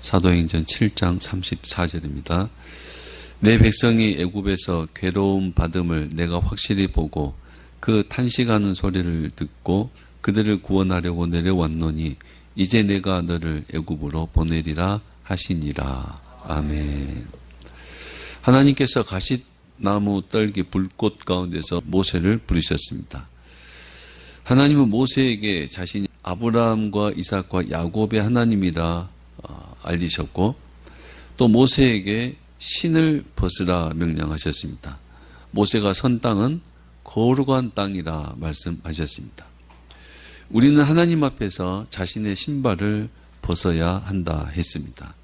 사도행전 7장 34절입니다. 내 백성이 애굽에서 괴로움 받음을 내가 확실히 보고 그 탄식하는 소리를 듣고 그들을 구원하려고 내려왔노니 이제 내가 너를 애굽으로 보내리라 하시니라. 아멘. 하나님께서 가시나무 떨기 불꽃 가운데서 모세를 부르셨습니다. 하나님은 모세에게 자신이 아브라함과 이삭과 야곱의 하나님이라 알리셨고, 또 모세에게 신을 벗으라 명령하셨습니다. 모세가 선 땅은 거룩한 땅이라 말씀하셨습니다. 우리는 하나님 앞에서 자신의 신발을 벗어야 한다 했습니다.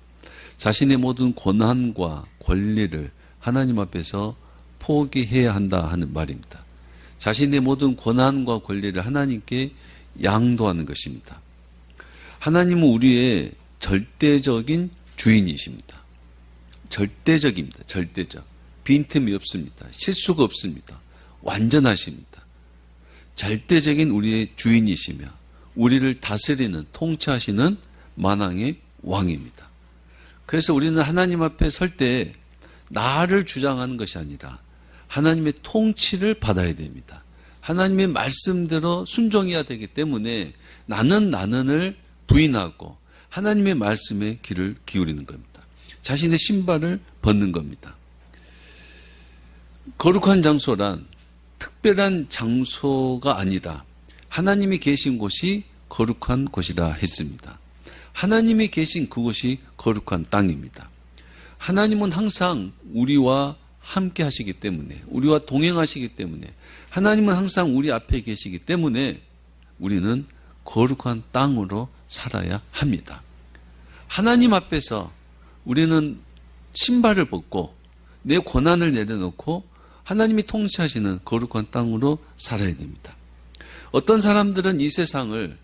자신의 모든 권한과 권리를 하나님 앞에서 포기해야 한다 하는 말입니다. 자신의 모든 권한과 권리를 하나님께 양도하는 것입니다. 하나님은 우리의 절대적인 주인이십니다. 절대적입니다. 절대적. 빈틈이 없습니다. 실수가 없습니다. 완전하십니다. 절대적인 우리의 주인이시며 우리를 다스리는, 통치하시는 만왕의 왕입니다. 그래서 우리는 하나님 앞에 설 때 나를 주장하는 것이 아니라 하나님의 통치를 받아야 됩니다. 하나님의 말씀대로 순종해야 되기 때문에 나는을 부인하고 하나님의 말씀에 귀를 기울이는 겁니다. 자신의 신발을 벗는 겁니다. 거룩한 장소란 특별한 장소가 아니라 하나님이 계신 곳이 거룩한 곳이라 했습니다. 하나님이 계신 그곳이 거룩한 땅입니다. 하나님은 항상 우리와 함께 하시기 때문에, 우리와 동행하시기 때문에, 하나님은 항상 우리 앞에 계시기 때문에 우리는 거룩한 땅으로 살아야 합니다. 하나님 앞에서 우리는 신발을 벗고 내 권한을 내려놓고 하나님이 통치하시는 거룩한 땅으로 살아야 됩니다. 어떤 사람들은 이 세상을,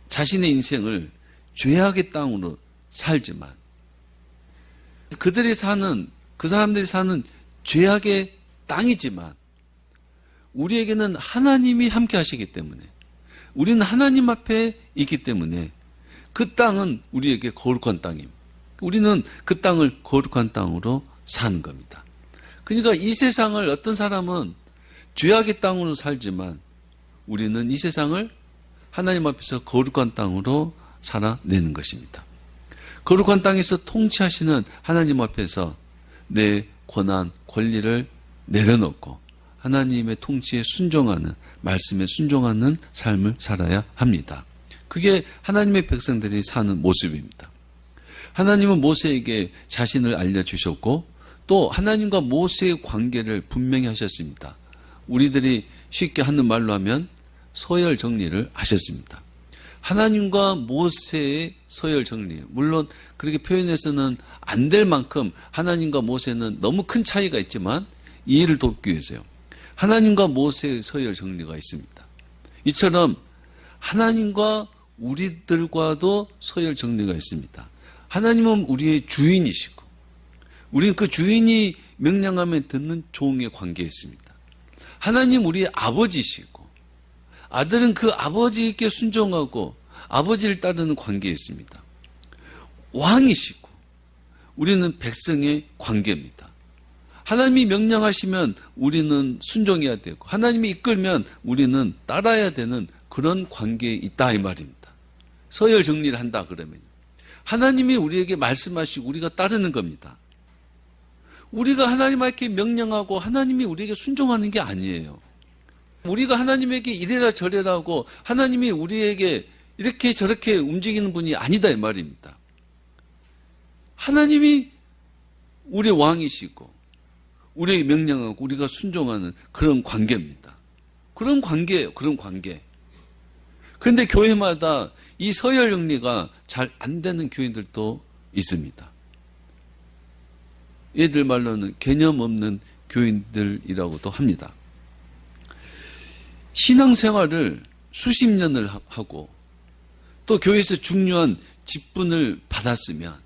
자신의 인생을 죄악의 땅으로 살지만 그 사람들이 사는 죄악의 땅이지만 우리에게는 하나님이 함께 하시기 때문에, 우리는 하나님 앞에 있기 때문에 그 땅은 우리에게 거룩한 땅입니다. 우리는 그 땅을 거룩한 땅으로 사는 겁니다. 그러니까 이 세상을, 어떤 사람은 죄악의 땅으로 살지만 우리는 이 세상을 하나님 앞에서 거룩한 땅으로 살아내는 것입니다. 거룩한 땅에서 통치하시는 하나님 앞에서 내 권한, 권리를 내려놓고 하나님의 통치에 순종하는, 말씀에 순종하는 삶을 살아야 합니다. 그게 하나님의 백성들이 사는 모습입니다. 하나님은 모세에게 자신을 알려주셨고 또 하나님과 모세의 관계를 분명히 하셨습니다. 우리들이 쉽게 하는 말로 하면 서열 정리를 하셨습니다. 하나님과 모세의 서열 정리, 물론 그렇게 표현해서는 안 될 만큼 하나님과 모세는 너무 큰 차이가 있지만 이해를 돕기 위해서요, 하나님과 모세의 서열 정리가 있습니다. 이처럼 하나님과 우리들과도 서열 정리가 있습니다. 하나님은 우리의 주인이시고 우리는 그 주인이 명령하면 듣는 종의 관계에 있습니다. 하나님 우리의 아버지시고 아들은 그 아버지께 순종하고 아버지를 따르는 관계에 있습니다. 왕이시고 우리는 백성의 관계입니다. 하나님이 명령하시면 우리는 순종해야 되고 하나님이 이끌면 우리는 따라야 되는 그런 관계에 있다 이 말입니다. 서열 정리를 한다 그러면 하나님이 우리에게 말씀하시고 우리가 따르는 겁니다. 우리가 하나님께 명령하고 하나님이 우리에게 순종하는 게 아니에요. 우리가 하나님에게 이래라 저래라 하고 하나님이 우리에게 이렇게 저렇게 움직이는 분이 아니다 이 말입니다. 하나님이 우리의 왕이시고 우리에게 명령하고 우리가 순종하는 그런 관계입니다. 그런 관계예요. 그런 관계. 그런데 교회마다 이 서열 정리가 잘 안 되는 교인들도 있습니다. 얘들 말로는 개념 없는 교인들이라고도 합니다. 신앙생활을 수십 년을 하고 또 교회에서 중요한 직분을 받았으면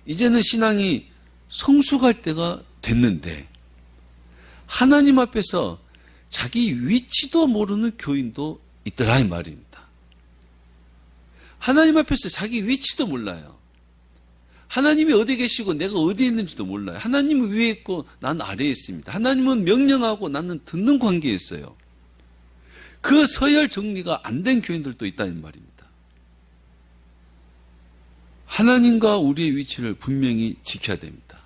이제는 신앙이 성숙할 때가 됐는데 하나님 앞에서 자기 위치도 모르는 교인도 있더라 이 말입니다. 하나님 앞에서 자기 위치도 몰라요. 하나님이 어디 계시고 내가 어디에 있는지도 몰라요. 하나님은 위에 있고 난 아래에 있습니다. 하나님은 명령하고 나는 듣는 관계에 있어요. 그 서열 정리가 안 된 교인들도 있다는 말입니다. 하나님과 우리의 위치를 분명히 지켜야 됩니다.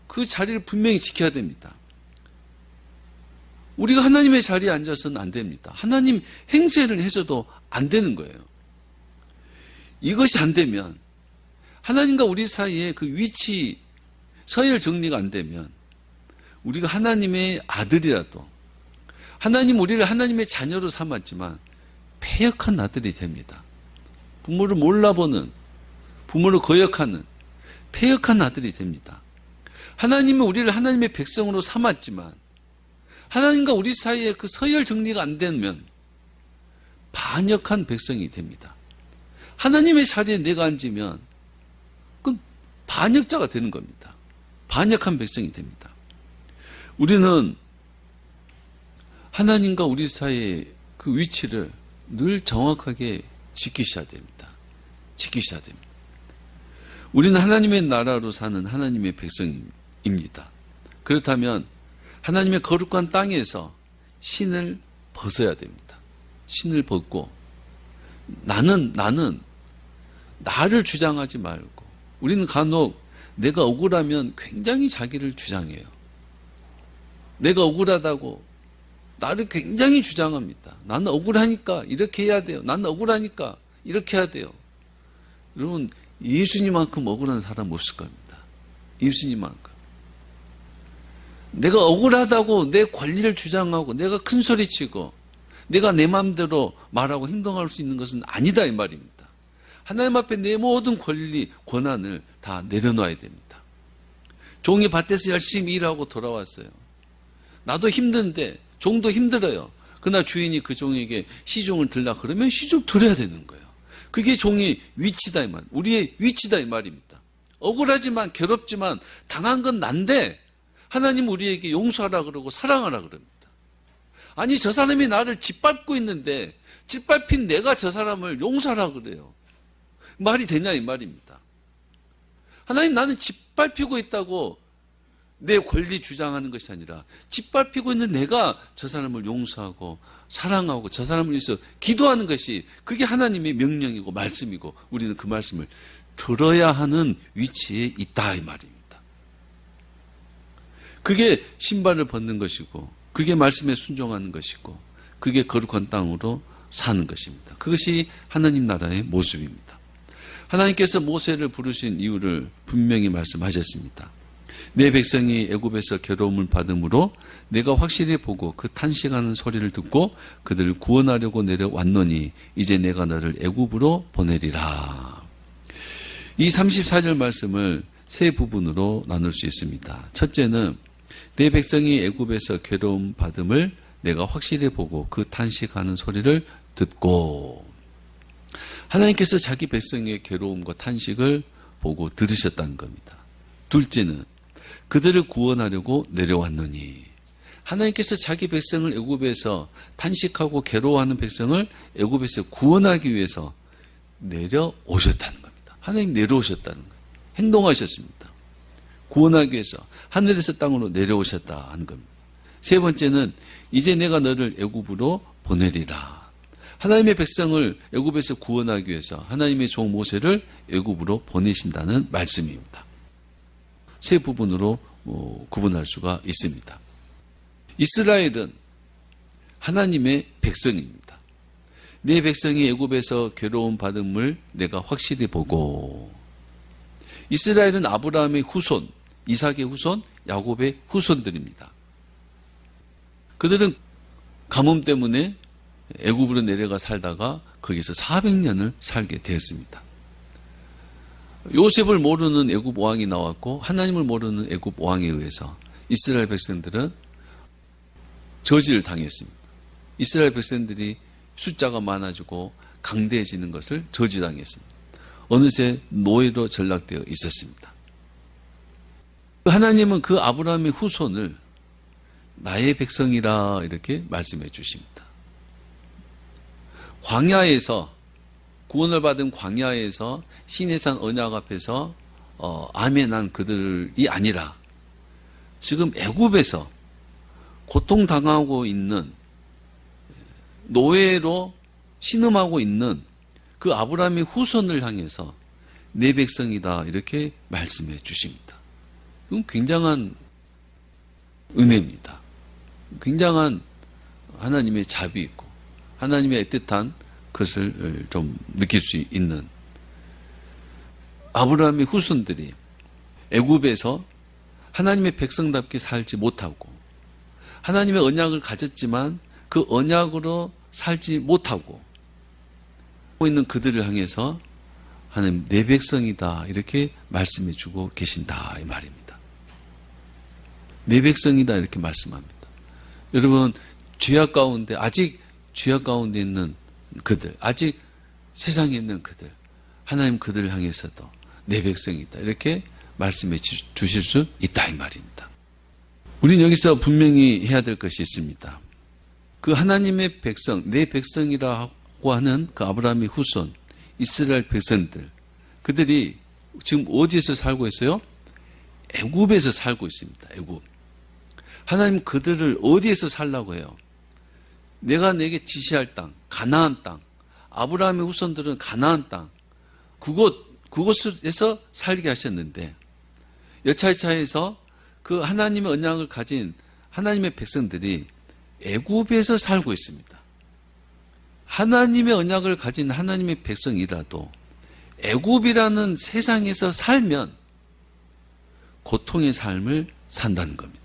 그 자리를 분명히 지켜야 됩니다. 우리가 하나님의 자리에 앉아서는 안 됩니다. 하나님 행세를 해서도 안 되는 거예요. 이것이 안 되면, 하나님과 우리 사이에 그 위치, 서열 정리가 안 되면 우리가 하나님의 아들이라도, 하나님 우리를 하나님의 자녀로 삼았지만 패역한 아들이 됩니다. 부모를 몰라보는, 부모를 거역하는 패역한 아들이 됩니다. 하나님은 우리를 하나님의 백성으로 삼았지만 하나님과 우리 사이에 그 서열 정리가 안 되면 반역한 백성이 됩니다. 하나님의 자리에 내가 앉으면 그건 반역자가 되는 겁니다. 반역한 백성이 됩니다. 우리는 하나님과 우리 사이의 그 위치를 늘 정확하게 지키셔야 됩니다. 지키셔야 됩니다. 우리는 하나님의 나라로 사는 하나님의 백성입니다. 그렇다면 하나님의 거룩한 땅에서 신을 벗어야 됩니다. 신을 벗고 나는 나를 주장하지 말고, 우리는 간혹 내가 억울하면 굉장히 자기를 주장해요. 내가 억울하다고 나를 굉장히 주장합니다. 나는 억울하니까 이렇게 해야 돼요. 나는 억울하니까 이렇게 해야 돼요. 여러분, 예수님만큼 억울한 사람 없을 겁니다. 예수님만큼. 내가 억울하다고 내 권리를 주장하고 내가 큰 소리치고 내가 내 마음대로 말하고 행동할 수 있는 것은 아니다 이 말입니다. 하나님 앞에 내 모든 권리, 권한을 다 내려놔야 됩니다. 종이 밭에서 열심히 일하고 돌아왔어요. 나도 힘든데 종도 힘들어요. 그러나 주인이 그 종에게 시종을 들라 그러면 시종 들어야 되는 거예요. 그게 종의 위치다 이 말, 우리의 위치다 이 말입니다. 억울하지만 괴롭지만 당한 건 난데 하나님 우리에게 용서하라 그러고 사랑하라 그럽니다. 아니, 저 사람이 나를 짓밟고 있는데 짓밟힌 내가 저 사람을 용서하라 그래요. 말이 되냐 이 말입니다. 하나님, 나는 짓밟히고 있다고 내 권리 주장하는 것이 아니라 짓밟히고 있는 내가 저 사람을 용서하고 사랑하고 저 사람을 위해서 기도하는 것이, 그게 하나님의 명령이고 말씀이고 우리는 그 말씀을 들어야 하는 위치에 있다 이 말입니다. 그게 신발을 벗는 것이고, 그게 말씀에 순종하는 것이고, 그게 거룩한 땅으로 사는 것입니다. 그것이 하나님 나라의 모습입니다. 하나님께서 모세를 부르신 이유를 분명히 말씀하셨습니다. 내 백성이 애굽에서 괴로움을 받음으로 내가 확실히 보고 그 탄식하는 소리를 듣고 그들을 구원하려고 내려왔노니 이제 내가 너를 애굽으로 보내리라. 이 34절 말씀을 세 부분으로 나눌 수 있습니다. 첫째는 내 백성이 애굽에서 괴로움 받음을 내가 확실히 보고 그 탄식하는 소리를 듣고, 하나님께서 자기 백성의 괴로움과 탄식을 보고 들으셨다는 겁니다. 둘째는 그들을 구원하려고 내려왔느니, 하나님께서 자기 백성을 애굽에서 탄식하고 괴로워하는 백성을 애굽에서 구원하기 위해서 내려오셨다는 겁니다. 하나님 내려오셨다는 거예요. 행동하셨습니다. 구원하기 위해서 하늘에서 땅으로 내려오셨다 하는 겁니다. 세 번째는 이제 내가 너를 애굽으로 보내리라. 하나님의 백성을 애굽에서 구원하기 위해서 하나님의 종 모세를 애굽으로 보내신다는 말씀입니다. 세 부분으로 구분할 수가 있습니다. 이스라엘은 하나님의 백성입니다. 내 백성이 애굽에서 괴로움 받음을 내가 확실히 보고, 이스라엘은 아브라함의 후손, 이삭의 후손, 야곱의 후손들입니다. 그들은 가뭄 때문에 애굽으로 내려가 살다가 거기서 400년을 살게 되었습니다. 요셉을 모르는 애굽 왕이 나왔고 하나님을 모르는 애굽 왕에 의해서 이스라엘 백성들은 저지를 당했습니다. 이스라엘 백성들이 숫자가 많아지고 강대해지는 것을 저지당했습니다. 어느새 노예로 전락되어 있었습니다. 하나님은 그 아브라함의 후손을 나의 백성이라 이렇게 말씀해 주십니다. 광야에서, 구원을 받은 광야에서 시내산 언약 앞에서 아멘한 그들이 아니라 지금 애굽에서 고통당하고 있는 노예로 신음하고 있는 그 아브라함의 후손을 향해서 내 백성이다 이렇게 말씀해 주십니다. 그건 굉장한 은혜입니다. 굉장한 하나님의 자비 있고 하나님의 애틋한 것을 좀 느낄 수 있는 아브라함의 후손들이 애굽에서 하나님의 백성답게 살지 못하고 하나님의 언약을 가졌지만 그 언약으로 살지 못하고 있는 그들을 향해서 하나님 내 백성이다 이렇게 말씀해 주고 계신다 이 말입니다. 내 백성이다 이렇게 말씀합니다. 여러분 죄악 가운데 아직 죄악 가운데 있는 그들 아직 세상에 있는 그들 하나님 그들을 향해서도 내 백성이다 이렇게 말씀해 주실 수 있다 이 말입니다. 우리는 여기서 분명히 해야 될 것이 있습니다. 그 하나님의 백성 내 백성이라고 하는 그 아브라함의 후손 이스라엘 백성들 그들이 지금 어디에서 살고 있어요? 애굽에서 살고 있습니다. 애굽. 하나님 그들을 어디에서 살라고 해요? 내가 내게 지시할 땅, 가나안 땅. 아브라함의 후손들은 가나안 땅. 그곳에서 살게 하셨는데 여차저차해서 그 하나님의 언약을 가진 하나님의 백성들이 애굽에서 살고 있습니다. 하나님의 언약을 가진 하나님의 백성이라도 애굽이라는 세상에서 살면 고통의 삶을 산다는 겁니다.